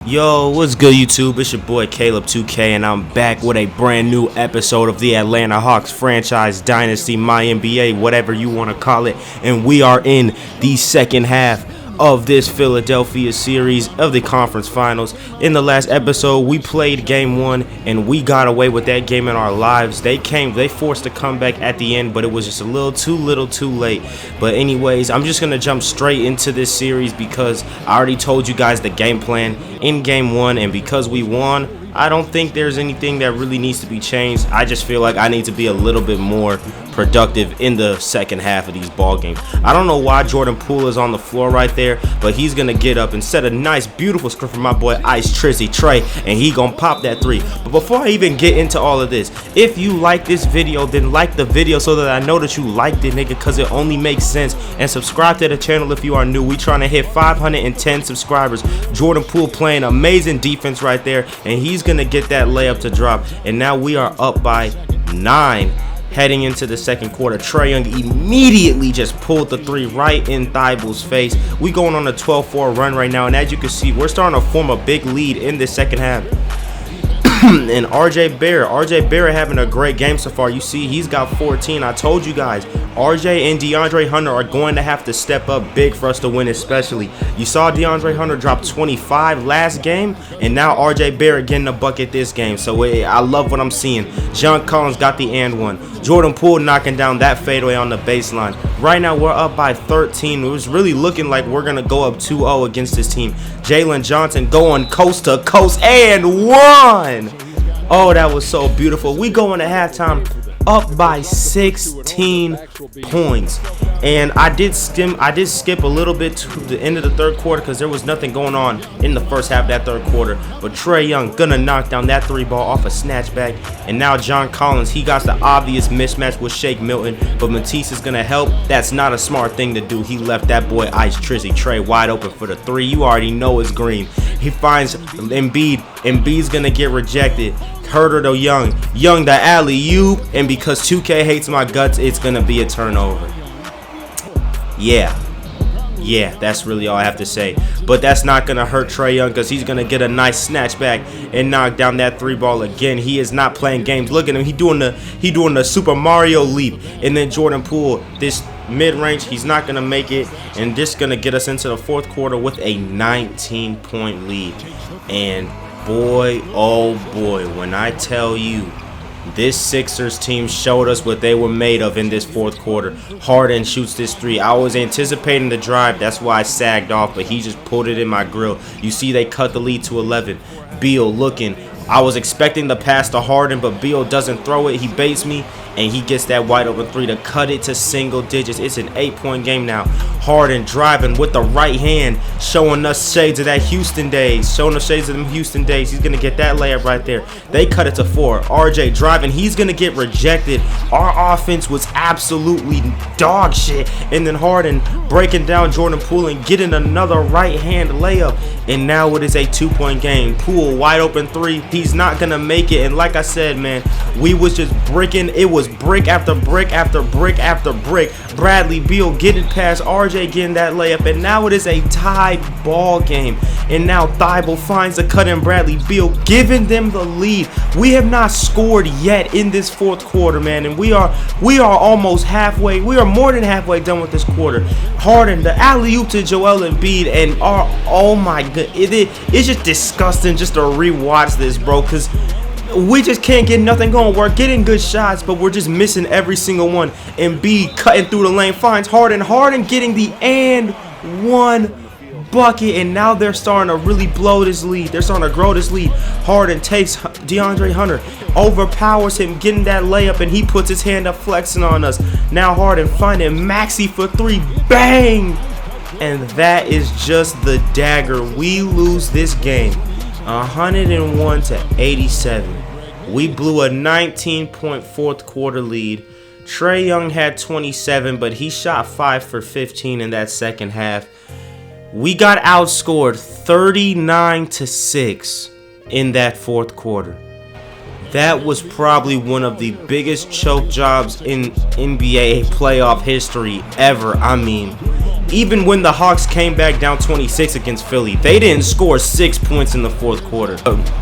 Yo, what's good YouTube? It's your boy Caleb 2k and I'm back with a brand new episode of the Atlanta Hawks franchise dynasty, MyNBA, whatever you want to call it. And we are in the second half of this Philadelphia series of the conference finals. In the last episode, we played game one and we got away with that game in our lives. They forced a comeback at the end, but it was just a little too late. But anyways, I'm just gonna jump straight into this series because I already told you guys the game plan in game one, and because we won, I don't think there's anything that really needs to be changed. I just feel like I need to be a little bit more productive in the second half of these ball games. I don't know why Jordan Poole is on the floor right there, but he's gonna get up and set a nice, beautiful screen for my boy Ice Trizzy Trey, and he gonna pop that three. But before I even get into all of this, if you like this video, then like the video so that I know that you liked it, nigga, because it only makes sense. And subscribe to the channel if you are new. We trying to hit 510 subscribers. Jordan Poole playing amazing defense right there, and he's gonna get that layup to drop. And now we are up by 9 heading into the second quarter. Trae Young immediately just pulled the three right in Thibel's face. We going on a 12-4 run right now, and as you can see, we're starting to form a big lead in this second half. And RJ Barrett having a great game so far. You see, he's got 14. I told you guys, RJ and DeAndre Hunter are going to have to step up big for us to win, especially. You saw DeAndre Hunter drop 25 last game, and now RJ Barrett getting a bucket this game. So I love what I'm seeing. John Collins got the and one. Jordan Poole knocking down that fadeaway on the baseline. Right now, we're up by 13. It was really looking like we're going to go up 2-0 against this team. Jalen Johnson going coast to coast and one. Oh, that was so beautiful. We go into halftime up by 16 points. And I did skip a little bit to the end of the third quarter because there was nothing going on in the first half of that third quarter. But Trae Young gonna knock down that three ball off a snatchback. And now John Collins, he got the obvious mismatch with Shake Milton, but Matisse is gonna help. That's not a smart thing to do. He left that boy Ice Trizzy Trey wide open for the three. You already know it's green. He finds Embiid. Embiid's gonna get rejected. Herder to Young the alley-oop, and because 2K hates my guts, it's gonna be a turnover. Yeah, that's really all I have to say. But that's not gonna hurt Trae Young because he's gonna get a nice snatchback and knock down that three ball again. He is not playing games. Look at him. He doing the Super Mario leap. And then Jordan Poole, this mid-range, he's not gonna make it, and this gonna get us into the fourth quarter with a 19-point lead. And boy, oh boy, when I tell you, this Sixers team showed us what they were made of in this fourth quarter. Harden shoots this three. I was anticipating the drive. That's why I sagged off, but he just pulled it in my grill. You see they cut the lead to 11. Beal looking. I was expecting the pass to Harden, but Beal doesn't throw it. He baits me, and he gets that wide open three to cut it to single digits. It's an 8-point game now. Harden driving with the right hand, showing us shades of that Houston days. Showing us shades of them Houston days. He's going to get that layup right there. They cut it to 4. RJ driving. He's going to get rejected. Our offense was absolutely dog shit. And then Harden breaking down Jordan Poole and getting another right hand layup. And now it is a 2-point game. Poole wide open three. He's not going to make it. And like I said, man, we was just bricking. It was brick after brick after brick after brick. Bradley Beal getting past RJ, getting that layup, and now it is a tied ball game. And now Thibault finds a cut in Bradley Beal, giving them the lead. We have not scored yet in this fourth quarter, man, and we are almost halfway. We are more than halfway done with this quarter. Harden, the alley-oop to Joel Embiid, and oh my god, it's just disgusting just to rewatch this, bro, because we just can't get nothing going. We're getting good shots, but we're just missing every single one. Embiid cutting through the lane, finds Harden. Harden getting the and one bucket, and now they're starting to really blow this lead. They're starting to grow this lead. Harden takes DeAndre Hunter, overpowers him, getting that layup, and he puts his hand up, flexing on us. Now Harden finding Maxey for three. Bang! And that is just the dagger. We lose this game 101 to 87. We blew a 19-point fourth quarter lead. Trae Young had 27, but he shot 5 for 15 in that second half. We got outscored 39 to 6 in that fourth quarter. That was probably one of the biggest choke jobs in NBA playoff history ever. I mean, Even when the Hawks came back down 26 against Philly, they didn't score 6 points in the fourth quarter.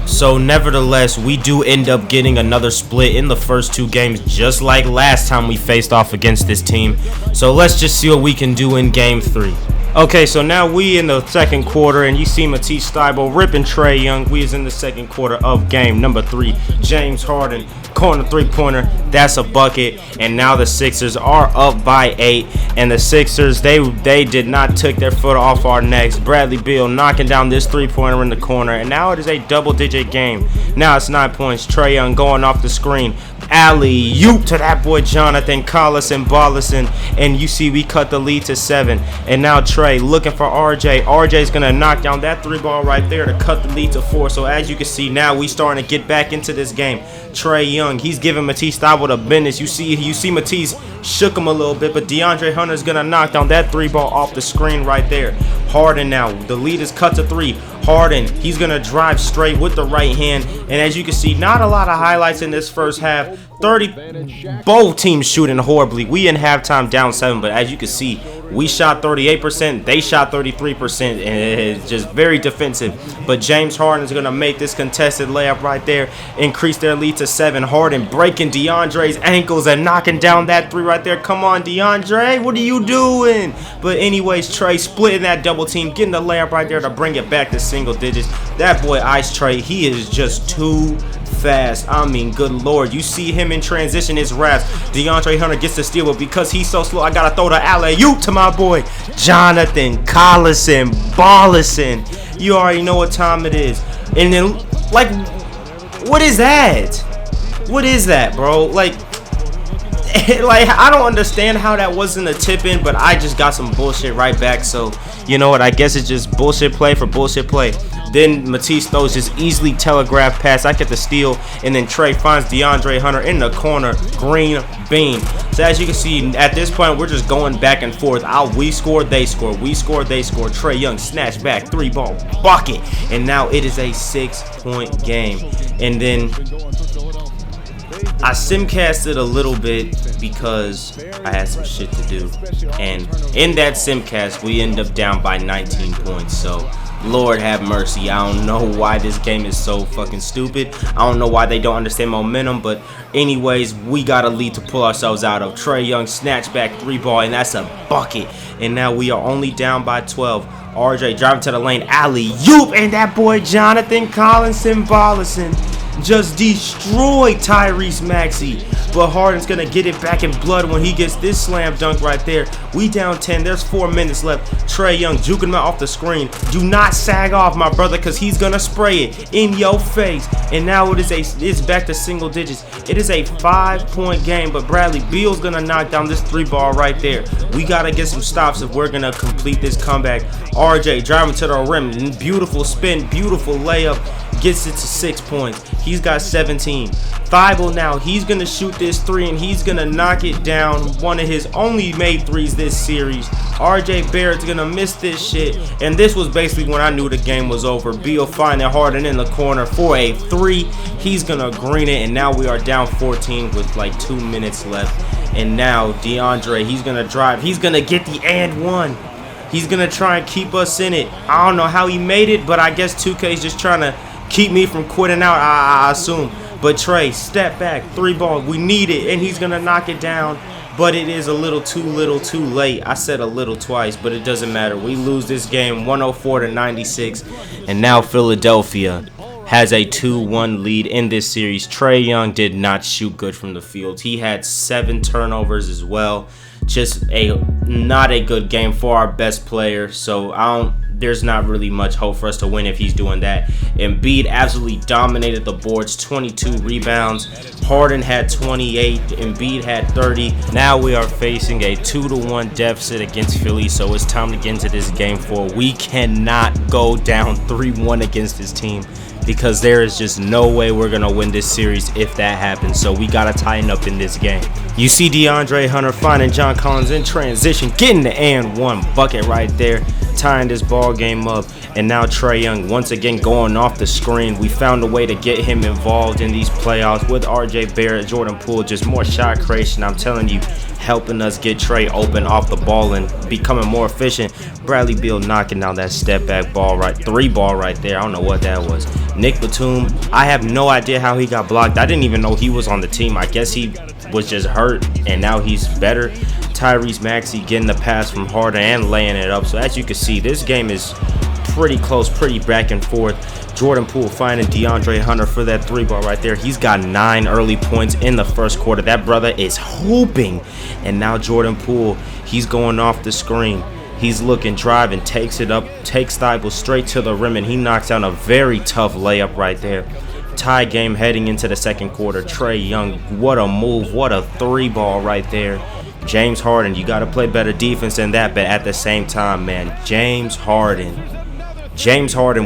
So nevertheless, we do end up getting another split in the first 2 games, just like last time we faced off against this team. So let's just see what we can do in game 3. Okay, so now we in the second quarter, and you see Matisse Thybulle ripping Trae Young. We is in the second quarter of game number 3. James Harden, corner 3-pointer, that's a bucket. And now the Sixers are up by 8, and the Sixers, they did not take their foot off our necks. Bradley Beal knocking down this 3-pointer in the corner, and now it is a double-digit game. Now it's 9 points. Trae Young going off the screen. Alley-oop to that boy Jonathan Collison, and you see we cut the lead to 7. And now Trae looking for RJ. RJ's gonna knock down that 3-ball right there to cut the lead to 4. So as you can see, now we starting to get back into this game. Trae Young, he's giving Matisse Thybulle the business. You see Matisse shook him a little bit, but DeAndre Hunter's gonna knock down that 3-ball off the screen right there. Harden now, the lead is cut to 3. Harden, he's gonna drive straight with the right hand, and as you can see, not a lot of highlights in this first half. Both teams shooting horribly. We in halftime down 7, but as you can see, we shot 38%, they shot 33%, and it's just very defensive. But James Harden is gonna make this contested layup right there, increase their lead to 7. Harden breaking DeAndre's ankles and knocking down that 3 right there. Come on, DeAndre, what are you doing? But anyways, Trae splitting that double team, getting the layup right there to bring it back to single digits. That boy Ice Trae, he is just too fast. I mean, good lord, you see him in transition, his raps. DeAndre Hunter gets the steal, but because he's so slow, I gotta throw the alley-oop to my boy Jonathan Collison. You already know what time it is. And then, like, what is that? What is that, bro? Like, I don't understand how that wasn't a tip-in, but I just got some bullshit right back. So, you know what? I guess it's just bullshit play for bullshit play. Then Matisse throws this easily telegraphed pass. I get the steal, and then Trae finds DeAndre Hunter in the corner. Green bean. So as you can see, at this point, we're just going back and forth. We score, they score. We score, they score. Trae Young snatch back, 3-ball bucket. And now it is a 6-point game. And then I simcasted a little bit because I had some shit to do. And in that simcast, we end up down by 19 points. So Lord have mercy. I don't know why this game is so fucking stupid. I don't know why they don't understand momentum. But anyways, we got a lead to pull ourselves out of. Trae Young snatch back 3-ball, and that's a bucket. And now we are only down by 12. RJ driving to the lane, alley-oop, and that boy Jonathan Collison just destroyed Tyrese Maxey. But Harden's gonna get it back in blood when he gets this slam dunk right there. We down 10. There's 4 minutes left. Trae Young juking him out off the screen. Do not sag off, my brother, because he's gonna spray it in your face. And now it's back to single digits. It is a 5-point game, but Bradley Beal's gonna knock down this 3-ball right there. We gotta get some stops if we're gonna complete this comeback. RJ driving to the rim. Beautiful spin, beautiful layup. Gets it to 6 points. He's got 17. Thybulle now, he's going to shoot this 3, and he's going to knock it down. One of his only made 3s this series. RJ Barrett's going to miss this shit. And this was basically when I knew the game was over. Beal finding Harden in the corner for a 3. He's going to green it, and now we are down 14 with like 2 minutes left. And now DeAndre, he's going to drive. He's going to get the and 1. He's going to try and keep us in it. I don't know how he made it, but I guess 2K is just trying to keep me from quitting out, I assume. But Trae, step back, 3-ball. We need it, and he's going to knock it down. But it is a little too late. I said a little twice, but it doesn't matter. We lose this game 104-96. And now Philadelphia has a 2-1 lead in this series. Trae Young did not shoot good from the field. He had 7 turnovers as well. Just not a good game for our best player. So there's not really much hope for us to win if he's doing that. Embiid absolutely dominated the boards, 22 rebounds. Harden had 28, Embiid had 30. Now we are facing a 2-1 deficit against Philly, so it's time to get into this game 4. We cannot go down 3-1 against this team, because there is just no way we're going to win this series if that happens. So we got to tighten up in this game. You see DeAndre Hunter finding John Collins in transition, getting the and 1 bucket right there, tying this ball game up. And now Trae Young once again going off the screen. We found a way to get him involved in these playoffs with RJ Barrett, Jordan Poole, just more shot creation. I'm telling you, helping us get Trae open off the ball and becoming more efficient. Bradley Beal knocking down that step back ball, right, 3 ball right there. I don't know what that was. Nick Batum, I have no idea how he got blocked. I didn't even know he was on the team. I guess he was just hurt and now he's better. Tyrese Maxey getting the pass from Harden and laying it up. So as you can see, this game is pretty close, pretty back and forth. Jordan Poole finding DeAndre Hunter for that 3 ball right there. He's got 9 early points in the first quarter. That brother is hooping. And now Jordan Poole, he's going off the screen. He's looking, driving, takes it up, takes Thibault straight to the rim, and he knocks down a very tough layup right there. Tie game heading into the second quarter. Trae Young, what a move, what a 3 ball right there. James Harden, you got to play better defense than that, but at the same time, man, James Harden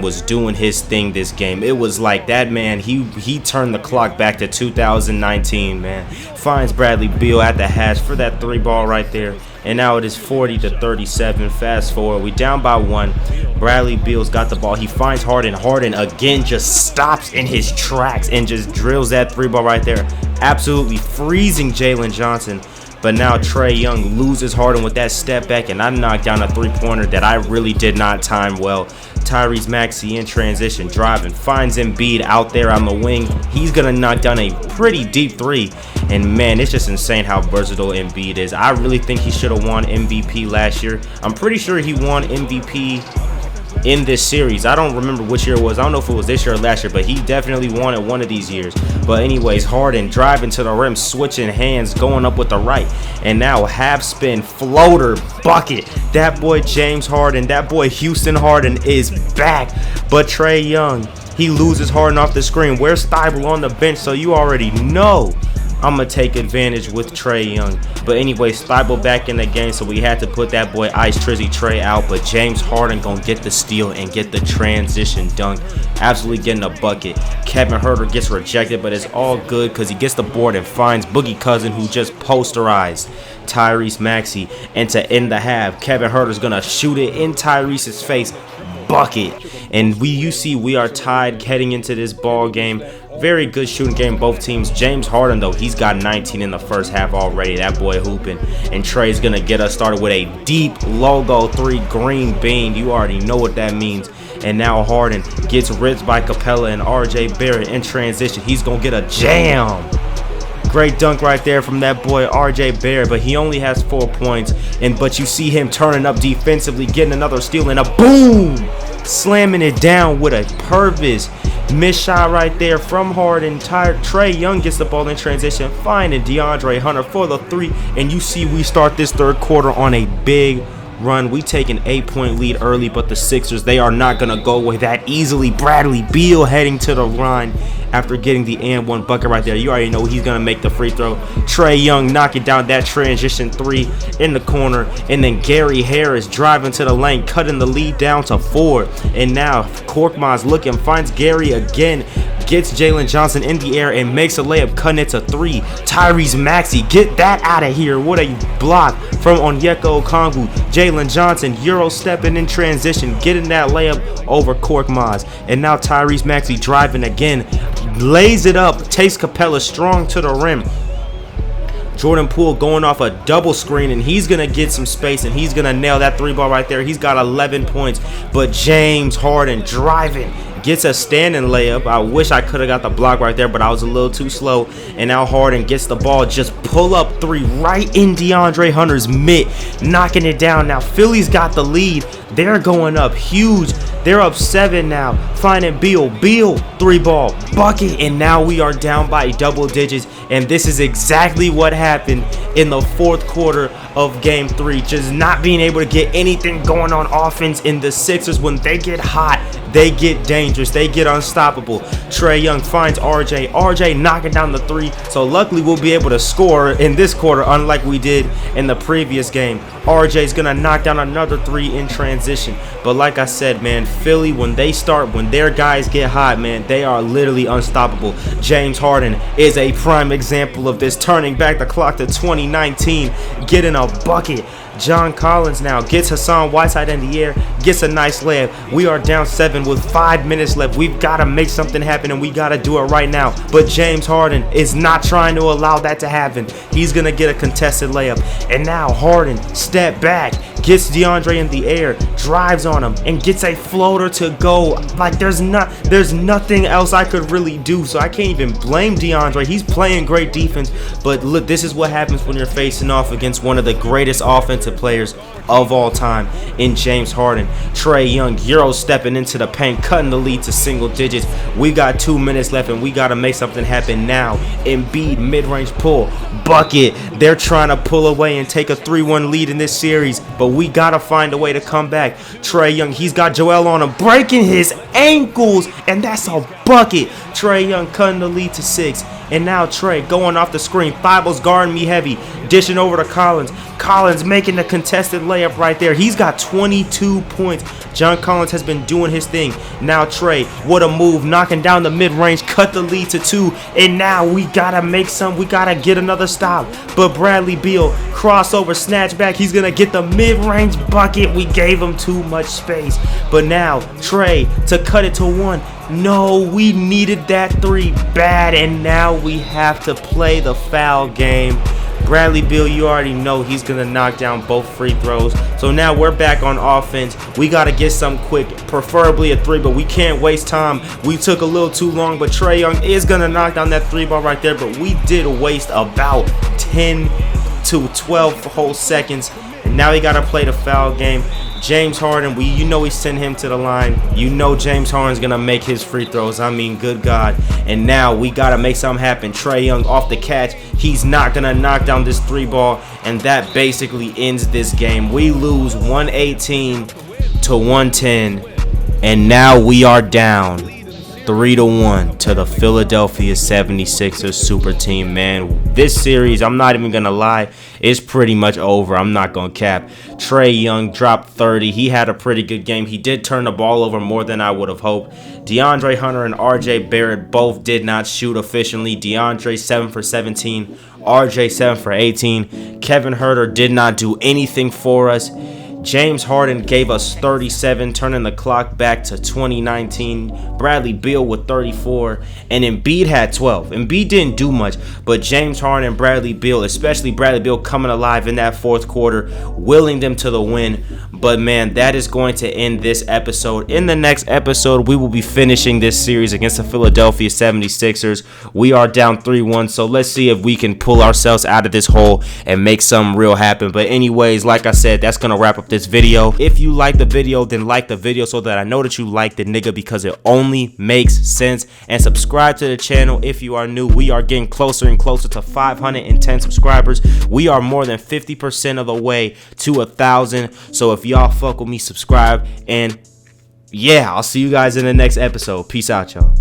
was doing his thing this game. It was like that man, he turned the clock back to 2019, man. Finds Bradley Beal at the hash for that 3 ball right there. And now it is 40-37. Fast forward, we down by 1. Bradley Beal's got the ball. He finds Harden. Harden again just stops in his tracks and just drills that 3 ball right there. Absolutely freezing Jalen Johnson. But now Trae Young loses Harden with that step back, and I knocked down a 3-pointer that I really did not time well. Tyrese Maxey in transition, driving, finds Embiid out there on the wing. He's going to knock down a pretty deep 3. And man, it's just insane how versatile Embiid is. I really think he should have won MVP last year. I'm pretty sure he won MVP in this series. I don't remember which year it was. I don't know if it was this year or last year, but he definitely won it one of these years. But anyways, Harden driving to the rim, switching hands, going up with the right, and now half spin floater bucket. That boy James Harden, that boy Houston Harden is back. But Trae Young, he loses Harden off the screen. Where's Thibault on the bench? So you already know I'm going to take advantage with Trae Young. But anyway, Thibault back in the game, so we had to put that boy Ice Trizzy Trae out. But James Harden going to get the steal and get the transition dunk. Absolutely getting a bucket. Kevin Huerter gets rejected, but it's all good because he gets the board and finds Boogie Cousin, who just posterized Tyrese Maxey. And to end the half, Kevin Huerter's going to shoot it in Tyrese's face. Bucket. And you see we are tied heading into this ball game. Very good shooting game, both teams. James Harden, though, he's got 19 in the first half already. That boy hooping. And Trae's going to get us started with a deep logo 3 green bean. You already know what that means. And now Harden gets ripped by Capella and RJ Barrett in transition. He's going to get a jam. Great dunk right there from that boy RJ Barrett, but he only has 4 points. But you see him turning up defensively, getting another steal, and a boom! Slamming it down with a purpose. Missed shot right there from Harden. Trae Young gets the ball in transition, finding DeAndre Hunter for the 3. And you see we start this third quarter on a big run. We take an 8-point lead early, but the Sixers, they are not going to go away that easily. Bradley Beal heading to the line after getting the and 1 bucket right there. You already know he's going to make the free throw. Trae Young knocking down that transition 3 in the corner. And then Gary Harris driving to the lane, cutting the lead down to 4. And now Korkmaz looking, finds Gary again, gets Jalen Johnson in the air and makes a layup, cutting it to 3. Tyrese Maxey, get that out of here. What a block from Onyeka Okongwu. Jalen Johnson Euro stepping in transition, getting that layup over Korkmaz. And now Tyrese Maxey driving again, lays it up, takes Capella strong to the rim. Jordan Poole going off a double screen, and he's going to get some space, and he's going to nail that 3 ball right there. He's got 11 points, but James Harden driving, gets a standing layup. I wish I could have got the block right there, but I was a little too slow. And now Harden gets the ball, just pull up 3 right in DeAndre Hunter's mitt, knocking it down. Now Philly's got the lead. They're going up huge. They're up 7 now. Finding Beal. Beal, 3 ball, bucket. And now we are down by double digits. And this is exactly what happened in the fourth quarter of game 3. Just not being able to get anything going on offense. In the Sixers, when they get hot, they get dangerous. They get unstoppable. Trae Young finds RJ. RJ knocking down the 3. So luckily we'll be able to score in this quarter, unlike we did in the previous game. RJ's going to knock down another 3 in transition. But like I said, man, Philly, when they start, when their guys get hot, man, they are literally unstoppable. James Harden is a prime example of this, turning back the clock to 2019, getting a bucket. John Collins now gets Hassan Whiteside in the air, gets a nice layup. We are down 7 with 5 minutes left. We've got to make something happen, and we got to do it right now. But James Harden is not trying to allow that to happen. He's going to get a contested layup. And now Harden step back, gets DeAndre in the air, drives on him, and gets a floater to go. Like, there's nothing else I could really do, so I can't even blame DeAndre. He's playing great defense, but look, this is what happens when you're facing off against one of the greatest offensive players of all time in James Harden. Trae Young Euro stepping into the paint, cutting the lead to single digits. We got 2 minutes left, and we got to make something happen now. Embiid mid-range pull, bucket. They're trying to pull away and take a 3-1 lead in this series, but we got to find a way to come back. Trae Young, he's got Joel on him, breaking his ankles, and that's a bucket. Trae Young cutting the lead to 6. And now Trae going off the screen. Thibault's guarding me heavy. Dishing over to Collins. Collins making the contested layup right there. He's got 22 points. John Collins has been doing his thing. Now Trae, what a move. Knocking down the mid-range. Cut the lead to 2. And now we got to make some. We got to get another stop. But Bradley Beal, crossover, snatch back. He's going to get the mid-range bucket. We gave him too much space. But now Trae to cut it to 1. No, we needed that 3 bad, and now we have to play the foul game. Bradley Beal, you already know he's going to knock down both free throws. So now we're back on offense. We got to get some quick, preferably a 3, but we can't waste time. We took a little too long, but Trae Young is going to knock down that 3 ball right there, but we did waste about 10 to 12 whole seconds. And now we got to play the foul game. James Harden, you know we send him to the line. You know James Harden's going to make his free throws. I mean, good God. And now we got to make something happen. Trae Young off the catch. He's not going to knock down this 3 ball. And that basically ends this game. We lose 118 to 110. And now we are down 3-1 to the Philadelphia 76ers super team, man. This series, I'm not even going to lie, it's pretty much over. I'm not going to cap. Trae Young dropped 30. He had a pretty good game. He did turn the ball over more than I would have hoped. DeAndre Hunter and RJ Barrett both did not shoot efficiently. DeAndre 7 for 17. RJ 7 for 18. Kevin Huerter did not do anything for us. James Harden gave us 37, turning the clock back to 2019. Bradley Beal with 34, and Embiid had 12. Embiid didn't do much, but James Harden and Bradley Beal, especially Bradley Beal, coming alive in that fourth quarter, willing them to the win. But man, that is going to end this episode. In the next episode, we will be finishing this series against the Philadelphia 76ers. We are down 3-1, so let's see if we can pull ourselves out of this hole and make something real happen. But anyways, like I said, that's going to wrap up this video. If you like the video, then like the video so that I know that you liked it, nigga, because it only makes sense. And subscribe to the channel if you are new. We are getting closer and closer to 510 subscribers. We are more than 50% of the way to 1,000. So if y'all fuck with me, subscribe, and yeah, I'll see you guys in the next episode. Peace out, y'all.